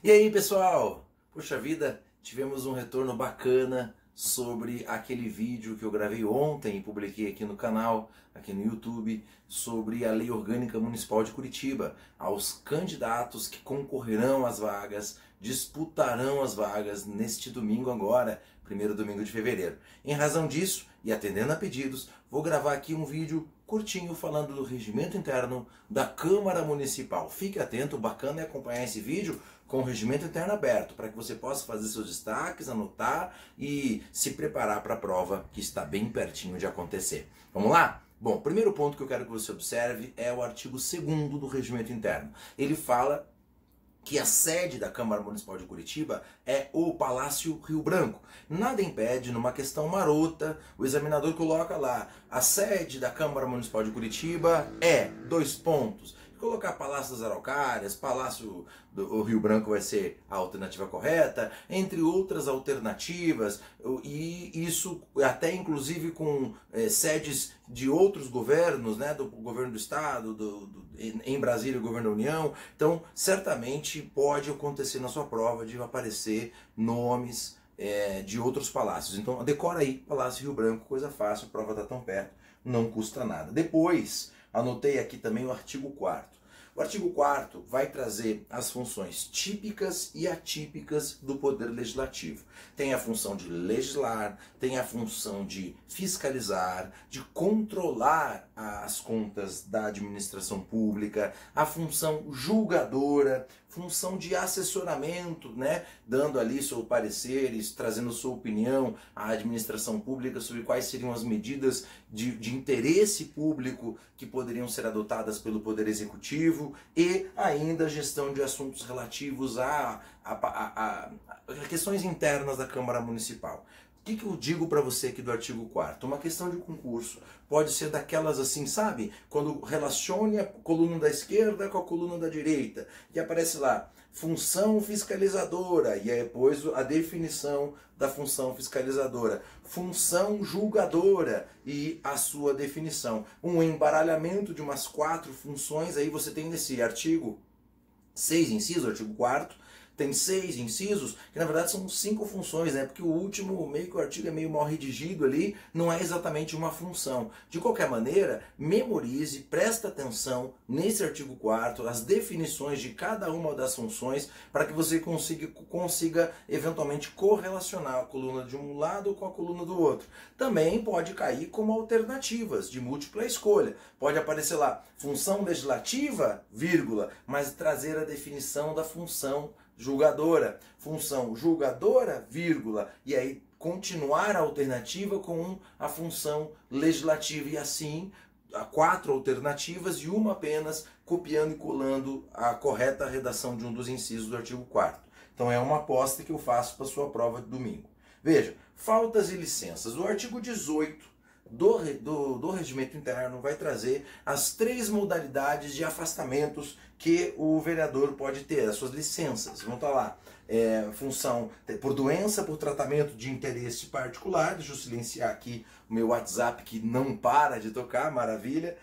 E aí, pessoal? Puxa vida, tivemos um retorno bacana sobre aquele vídeo que eu gravei ontem e publiquei aqui no canal, aqui no YouTube, sobre a Lei Orgânica Municipal de Curitiba, aos candidatos que concorrerão às vagas, disputarão as vagas neste domingo agora, primeiro domingo de fevereiro. Em razão disso, e atendendo a pedidos, vou gravar aqui um vídeo curtinho falando do regimento interno da Câmara Municipal. Fique atento, bacana é acompanhar esse vídeo com o regimento interno aberto, para que você possa fazer seus destaques, anotar e se preparar para a prova que está bem pertinho de acontecer. Vamos lá? Bom, o primeiro ponto que eu quero que você observe é o artigo 2º do regimento interno. Ele fala que a sede da Câmara Municipal de Curitiba é o Palácio Rio Branco. Nada impede, numa questão marota, o examinador coloca lá, a sede da Câmara Municipal de Curitiba é, dois pontos. Colocar Palácio das Araucárias, Palácio do Rio Branco vai ser a alternativa correta, entre outras alternativas, e isso até inclusive com sedes de outros governos, né, do governo do estado, em Brasília o governo da União. Então certamente pode acontecer na sua prova de aparecer nomes de outros palácios. Então decora aí, Palácio Rio Branco, coisa fácil, a prova está tão perto, não custa nada. Depois, anotei aqui também o artigo 4º. O artigo 4º vai trazer as funções típicas e atípicas do Poder Legislativo. Tem a função de legislar, tem a função de fiscalizar, de controlar as contas da administração pública, a função julgadora, função de assessoramento, né, dando ali seu parecer, trazendo sua opinião à administração pública sobre quais seriam as medidas de interesse público que poderiam ser adotadas pelo Poder Executivo, e ainda a gestão de assuntos relativos a questões internas da Câmara Municipal. O que eu digo para você aqui do artigo 4º? Uma questão de concurso pode ser daquelas assim, sabe? Quando relacione a coluna da esquerda com a coluna da direita e aparece lá, função fiscalizadora, e aí depois a definição da função fiscalizadora, função julgadora e a sua definição. Um embaralhamento de umas 4 funções, aí você tem nesse artigo 6 inciso, artigo 4º, tem 6 incisos, que na verdade são 5 funções, né? Porque o último, meio que o artigo é meio mal redigido ali, não é exatamente uma função. De qualquer maneira, memorize, presta atenção nesse artigo 4º, as definições de cada uma das funções, para que você consiga eventualmente correlacionar a coluna de um lado com a coluna do outro. Também pode cair como alternativas de múltipla escolha. Pode aparecer lá, função legislativa, vírgula, mas trazer a definição da função julgadora, função julgadora, vírgula, e aí continuar a alternativa com a função legislativa, e assim 4 alternativas e uma apenas copiando e colando a correta redação de um dos incisos do artigo 4º. Então é uma aposta que eu faço para a sua prova de domingo. Veja, faltas e licenças. O artigo 18 do regimento interno vai trazer as 3 modalidades de afastamentos que o vereador pode ter, as suas licenças. Vão estar lá, função por doença, por tratamento de interesse particular. Deixa eu silenciar aqui o meu WhatsApp que não para de tocar, maravilha.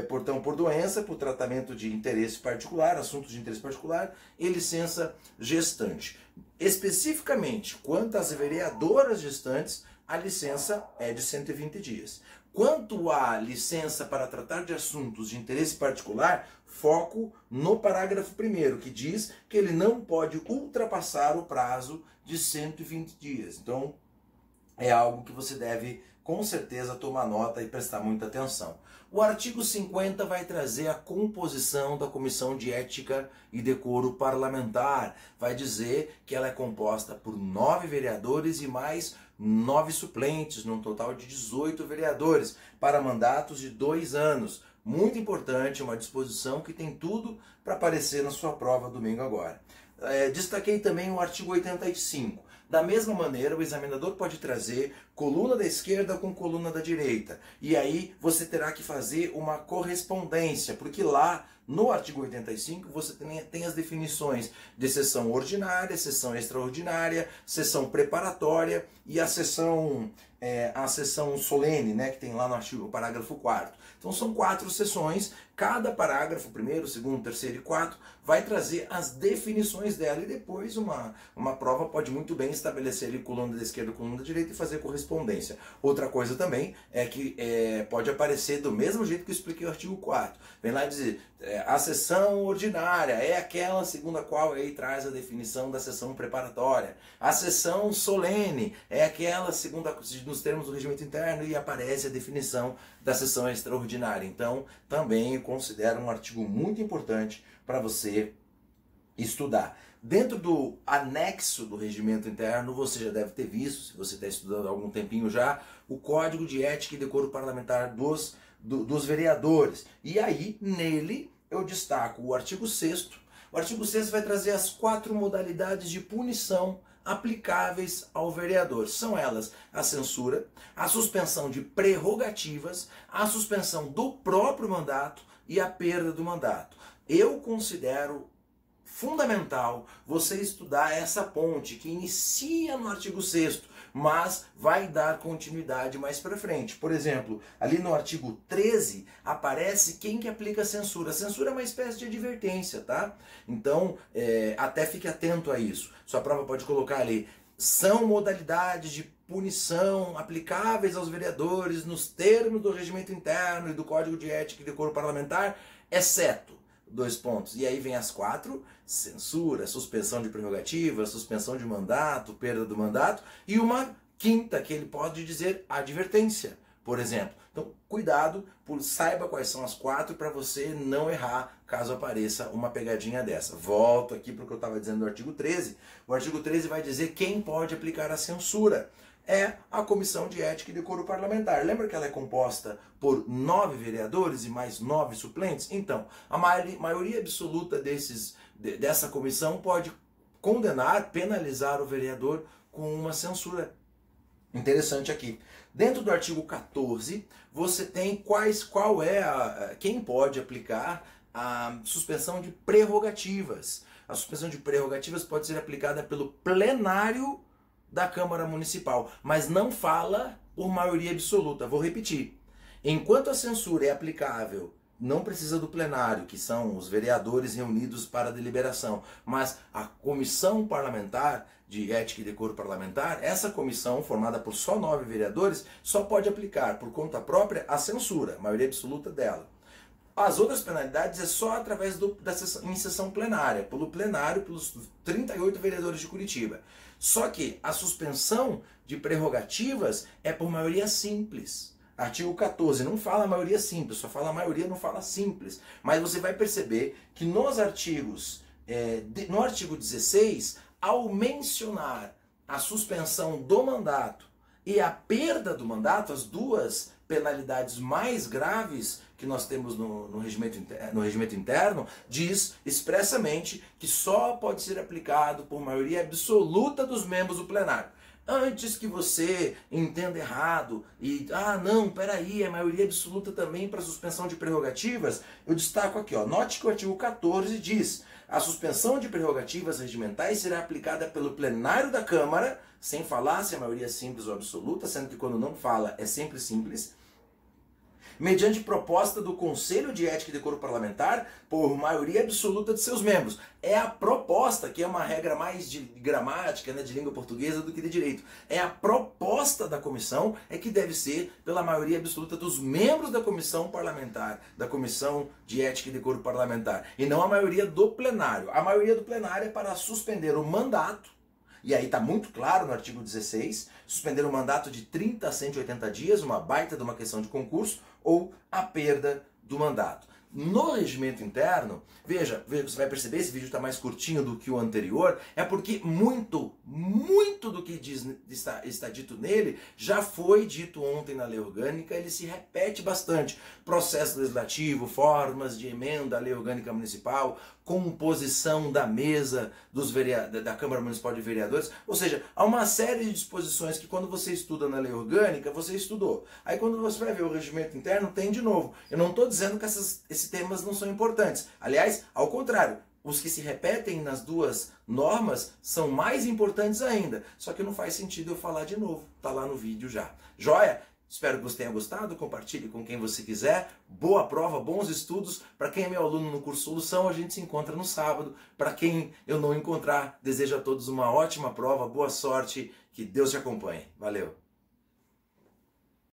Portanto, por doença, por tratamento de interesse particular, assuntos de interesse particular, e licença gestante. Especificamente, quanto às vereadoras gestantes, a licença é de 120 dias. Quanto à licença para tratar de assuntos de interesse particular, foco no parágrafo 1º, que diz que ele não pode ultrapassar o prazo de 120 dias. Então, é algo que você deve, com certeza, tomar nota e prestar muita atenção. O artigo 50 vai trazer a composição da Comissão de Ética e Decoro Parlamentar. Vai dizer que ela é composta por 9 vereadores e mais 9 suplentes, num total de 18 vereadores, para mandatos de 2 anos. Muito importante, uma disposição que tem tudo para aparecer na sua prova domingo agora. Destaquei também o artigo 85. Da mesma maneira, o examinador pode trazer coluna da esquerda com coluna da direita. E aí você terá que fazer uma correspondência, porque lá no artigo 85 você tem as definições de sessão ordinária, sessão extraordinária, sessão preparatória e a sessão solene, né, que tem lá no artigo, parágrafo 4º. Então são 4 sessões, cada parágrafo, primeiro, segundo, terceiro e quarto, vai trazer as definições dela, e depois uma prova pode muito bem estabelecer ali coluna da esquerda, coluna da direita e fazer correspondência. Outra coisa também é que pode aparecer do mesmo jeito que eu expliquei o artigo 4º. Vem lá dizer, a sessão ordinária é aquela segundo a qual aí traz a definição da sessão preparatória. A sessão solene é aquela segundo nos termos do regimento interno, e aparece a definição da sessão extraordinária. Então, também eu considero um artigo muito importante para você estudar. Dentro do anexo do regimento interno, você já deve ter visto, se você está estudando há algum tempinho já, o Código de Ética e Decoro Parlamentar dos vereadores. E aí, nele, eu destaco o artigo 6º. O artigo 6º vai trazer as 4 modalidades de punição aplicáveis ao vereador. São elas a censura, a suspensão de prerrogativas, a suspensão do próprio mandato e a perda do mandato. Eu considero fundamental você estudar essa ponte que inicia no artigo 6º, mas vai dar continuidade mais para frente. Por exemplo, ali no artigo 13 aparece quem que aplica a censura. A censura é uma espécie de advertência, tá? Então, até fique atento a isso. Sua prova pode colocar ali, são modalidades de punição aplicáveis aos vereadores nos termos do regimento interno e do Código de Ética e Decoro Parlamentar, exceto... 2 pontos. E aí vem as 4, censura, suspensão de prerrogativa, suspensão de mandato, perda do mandato, e uma 5ª, que ele pode dizer advertência, por exemplo. Então, cuidado, saiba quais são as 4 para você não errar caso apareça uma pegadinha dessa. Volto aqui para o que eu estava dizendo do artigo 13. O artigo 13 vai dizer quem pode aplicar a censura. É a Comissão de Ética e Decoro Parlamentar. Lembra que ela é composta por 9 vereadores e mais 9 suplentes? Então, a maioria absoluta dessa comissão pode condenar, penalizar o vereador com uma censura. Interessante aqui. Dentro do artigo 14, você tem quem pode aplicar a suspensão de prerrogativas. A suspensão de prerrogativas pode ser aplicada pelo plenário da Câmara Municipal, mas não fala por maioria absoluta. Vou repetir. Enquanto a censura é aplicável, não precisa do plenário, que são os vereadores reunidos para a deliberação, mas a Comissão Parlamentar de Ética e Decoro Parlamentar, essa comissão, formada por só 9 vereadores, só pode aplicar por conta própria a censura, a maioria absoluta dela. As outras penalidades é só através em sessão plenária, pelo plenário, pelos 38 vereadores de Curitiba. Só que a suspensão de prerrogativas é por maioria simples. Artigo 14 não fala maioria simples, só fala maioria, não fala simples. Mas você vai perceber que nos artigos, no artigo 16, ao mencionar a suspensão do mandato e a perda do mandato, as duas penalidades mais graves que nós temos no regimento interno, diz expressamente que só pode ser aplicado por maioria absoluta dos membros do plenário. Antes que você entenda errado e, não, peraí, é maioria absoluta também para suspensão de prerrogativas, eu destaco aqui, note que o artigo 14 diz: a suspensão de prerrogativas regimentais será aplicada pelo plenário da Câmara, sem falar se é maioria simples ou absoluta, sendo que quando não fala é sempre simples, mediante proposta do Conselho de Ética e Decoro Parlamentar por maioria absoluta de seus membros. É a proposta, que é uma regra mais de gramática, de língua portuguesa do que de direito. É a proposta da comissão que deve ser pela maioria absoluta dos membros da comissão parlamentar, da Comissão de Ética e Decoro Parlamentar, e não a maioria do plenário. A maioria do plenário é para suspender o mandato. E aí está muito claro no artigo 16, suspender o mandato de 30 a 180 dias, uma baita de uma questão de concurso, ou a perda do mandato. No regimento interno, veja, você vai perceber, esse vídeo está mais curtinho do que o anterior, é porque muito do que está dito nele já foi dito ontem na lei orgânica, ele se repete bastante. Processo legislativo, formas de emenda à lei orgânica municipal, composição da mesa da Câmara Municipal de Vereadores, ou seja, há uma série de disposições que quando você estuda na lei orgânica, você estudou. Aí quando você vai ver o regimento interno, tem de novo. Eu não estou dizendo que esses temas não são importantes. Aliás, ao contrário, os que se repetem nas duas normas são mais importantes ainda. Só que não faz sentido eu falar de novo. Está lá no vídeo já. Joia? Espero que você tenha gostado, compartilhe com quem você quiser. Boa prova, bons estudos. Para quem é meu aluno no curso Solução, a gente se encontra no sábado. Para quem eu não encontrar, desejo a todos uma ótima prova, boa sorte, que Deus te acompanhe. Valeu!